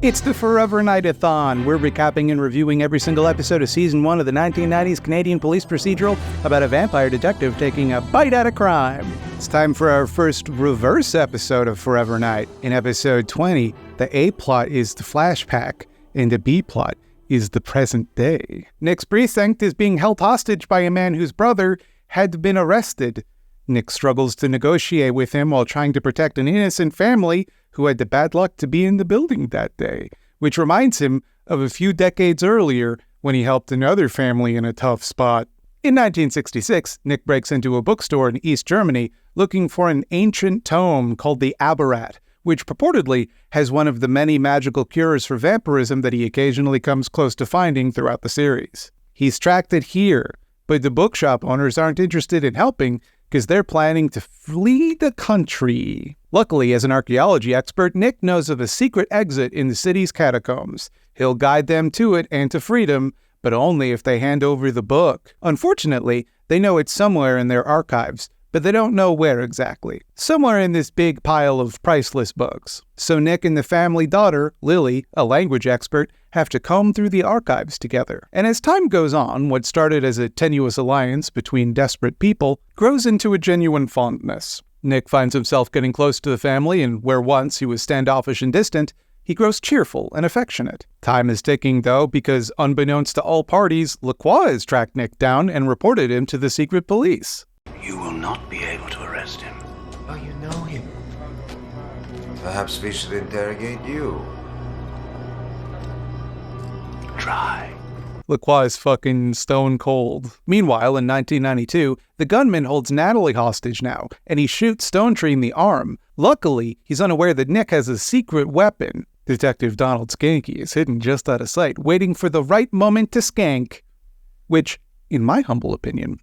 It's the Forever Night-a-thon. We're recapping and reviewing every single episode of Season 1 of the 1990s Canadian police procedural about a vampire detective taking a bite out of crime. It's time for our first reverse episode of Forever Night. In episode 20, the A-plot is the flashback, and the B-plot is the present day. Nick's precinct is being held hostage by a man whose brother had been arrested. Nick struggles to negotiate with him while trying to protect an innocent family who had the bad luck to be in the building that day, which reminds him of a few decades earlier when he helped another family in a tough spot. In 1966, Nick breaks into a bookstore in East Germany looking for an ancient tome called the Aberrat, which purportedly has one of the many magical cures for vampirism that he occasionally comes close to finding throughout the series. He's tracked it here, but the bookshop owners aren't interested in helping because they're planning to flee the country. Luckily, as an archaeology expert, Nick knows of a secret exit in the city's catacombs. He'll guide them to it and to freedom, but only if they hand over the book. Unfortunately, they know it's somewhere in their archives, but they don't know where exactly. Somewhere in this big pile of priceless books. So Nick and the family daughter, Lily, a language expert, have to comb through the archives together. And as time goes on, what started as a tenuous alliance between desperate people grows into a genuine fondness. Nick finds himself getting close to the family, and where once he was standoffish and distant, he grows cheerful and affectionate. Time is ticking, though, because unbeknownst to all parties, Lacroix has tracked Nick down and reported him to the secret police. You will not be able to arrest him. Oh, you know him. Perhaps we should interrogate you. Try. Lacroix is fucking stone cold. Meanwhile, in 1992, the gunman holds Natalie hostage now, and he shoots Stonetree in the arm. Luckily, he's unaware that Nick has a secret weapon. Detective Donald Skanky is hidden just out of sight, waiting for the right moment to skank. Which, in my humble opinion,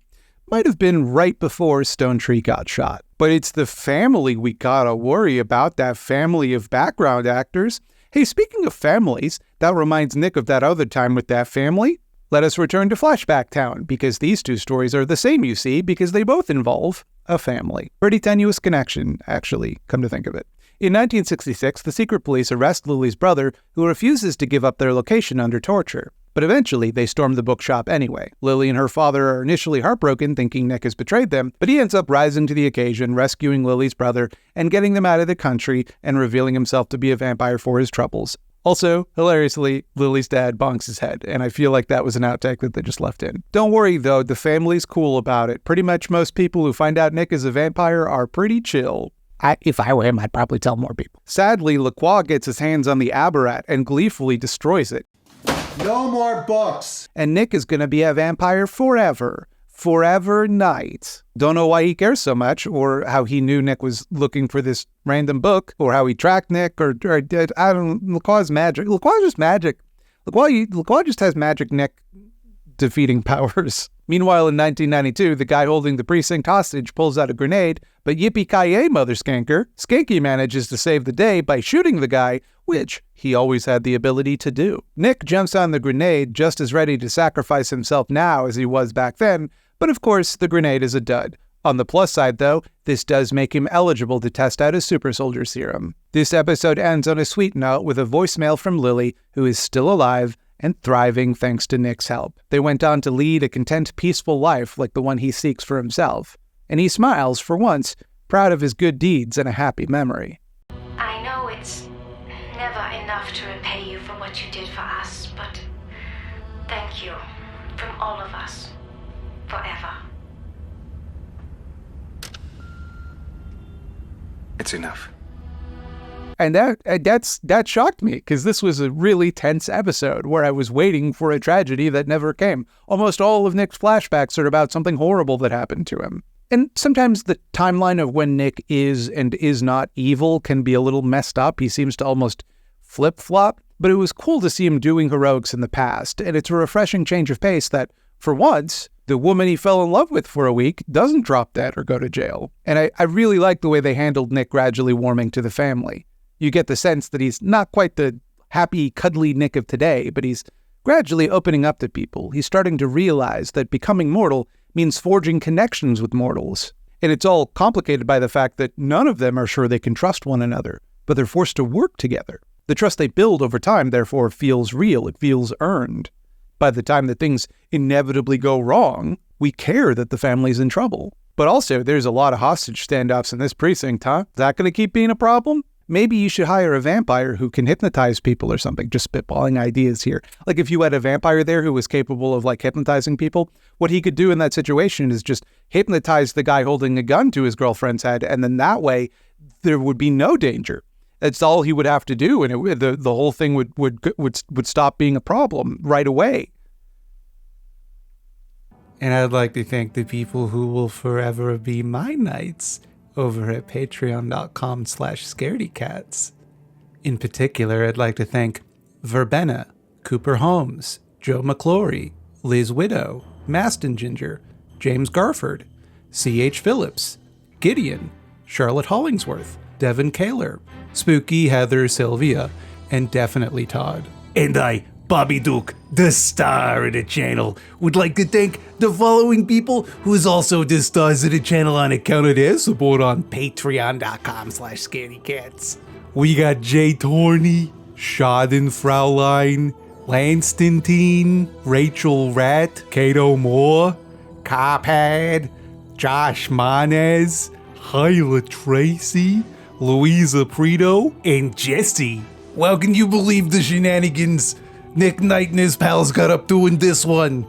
might have been right before Stonetree got shot. But it's the family we gotta worry about, that family of background actors. Hey, speaking of families, that reminds Nick of that other time with that family. Let us return to Flashback Town, because these two stories are the same, you see, because they both involve a family. Pretty tenuous connection, actually, come to think of it. In 1966, the secret police arrest Lily's brother, who refuses to give up their location under torture. But eventually, they storm the bookshop anyway. Lily and her father are initially heartbroken, thinking Nick has betrayed them, but he ends up rising to the occasion, rescuing Lily's brother, and getting them out of the country, and revealing himself to be a vampire for his troubles. Also, hilariously, Lily's dad bonks his head, and I feel like that was an outtake that they just left in. Don't worry, though, the family's cool about it. Pretty much most people who find out Nick is a vampire are pretty chill. If I were him, I'd probably tell more people. Sadly, Lacroix gets his hands on the Aberrat and gleefully destroys it. No more books! And Nick is going to be a vampire forever. Forever night. Don't know why he cares so much, or how he knew Nick was looking for this random book, or how he tracked Nick, or I don't know. Lacroix is magic. Lacroix is just magic. Lacroix just has magic Nick defeating powers. Meanwhile, in 1992, the guy holding the precinct hostage pulls out a grenade, but yippee-ki-yay, mother skanker, Skanky manages to save the day by shooting the guy, which he always had the ability to do. Nick jumps on the grenade just as ready to sacrifice himself now as he was back then, but of course, the grenade is a dud. On the plus side, though, this does make him eligible to test out his super soldier serum. This episode ends on a sweet note with a voicemail from Lily, who is still alive and thriving thanks to Nick's help. They went on to lead a content, peaceful life like the one he seeks for himself. And he smiles, for once, proud of his good deeds and a happy memory. I know it's never enough to repay you for what you did for us, but thank you from all of us, forever. It's enough. And that shocked me, because this was a really tense episode where I was waiting for a tragedy that never came. Almost all of Nick's flashbacks are about something horrible that happened to him. And sometimes the timeline of when Nick is and is not evil can be a little messed up. He seems to almost flip-flop. But it was cool to see him doing heroics in the past, and it's a refreshing change of pace that, for once, the woman he fell in love with for a week doesn't drop dead or go to jail. And I really like the way they handled Nick gradually warming to the family. You get the sense that he's not quite the happy, cuddly Nick of today, but he's gradually opening up to people. He's starting to realize that becoming mortal means forging connections with mortals. And it's all complicated by the fact that none of them are sure they can trust one another, but they're forced to work together. The trust they build over time, therefore, feels real. It feels earned. By the time that things inevitably go wrong, we care that the family's in trouble. But also, there's a lot of hostage standoffs in this precinct, huh? Is that going to keep being a problem? Maybe you should hire a vampire who can hypnotize people or something. Just spitballing ideas here. Like if you had a vampire there who was capable of like hypnotizing people, what he could do in that situation is just hypnotize the guy holding a gun to his girlfriend's head, and then that way there would be no danger. That's all he would have to do, and the whole thing would stop being a problem right away. And I'd like to thank the people who will forever be my knights over at patreon.com/scaredycats. In particular, I'd like to thank Verbena, Cooper Holmes, Joe McClory, Liz Widow, Maston Ginger, James Garford, C.H. Phillips, Gideon, Charlotte Hollingsworth, Devin Kaler, Spooky Heather Sylvia, and definitely Todd. And I, Bobby Duke, the star of the channel, would like to thank the following people who's also the stars of the channel on account of their support on patreon.com/scaredycats. We got Jay Torney, Schadenfraulein, Lanston Teen, Rachel Rat, Kato Moore, Carpad, Josh Manez, Hyla Tracy, Louisa Prito, and Jesse. Well, can you believe the shenanigans Nick Knight and his pals got up to in this one?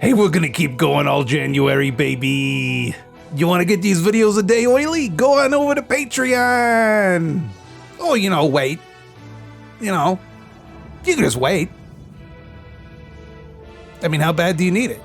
Hey, we're gonna keep going all January, baby. You wanna get these videos a day early? Go on over to Patreon. Oh, wait. You can just wait. I mean, how bad do you need it,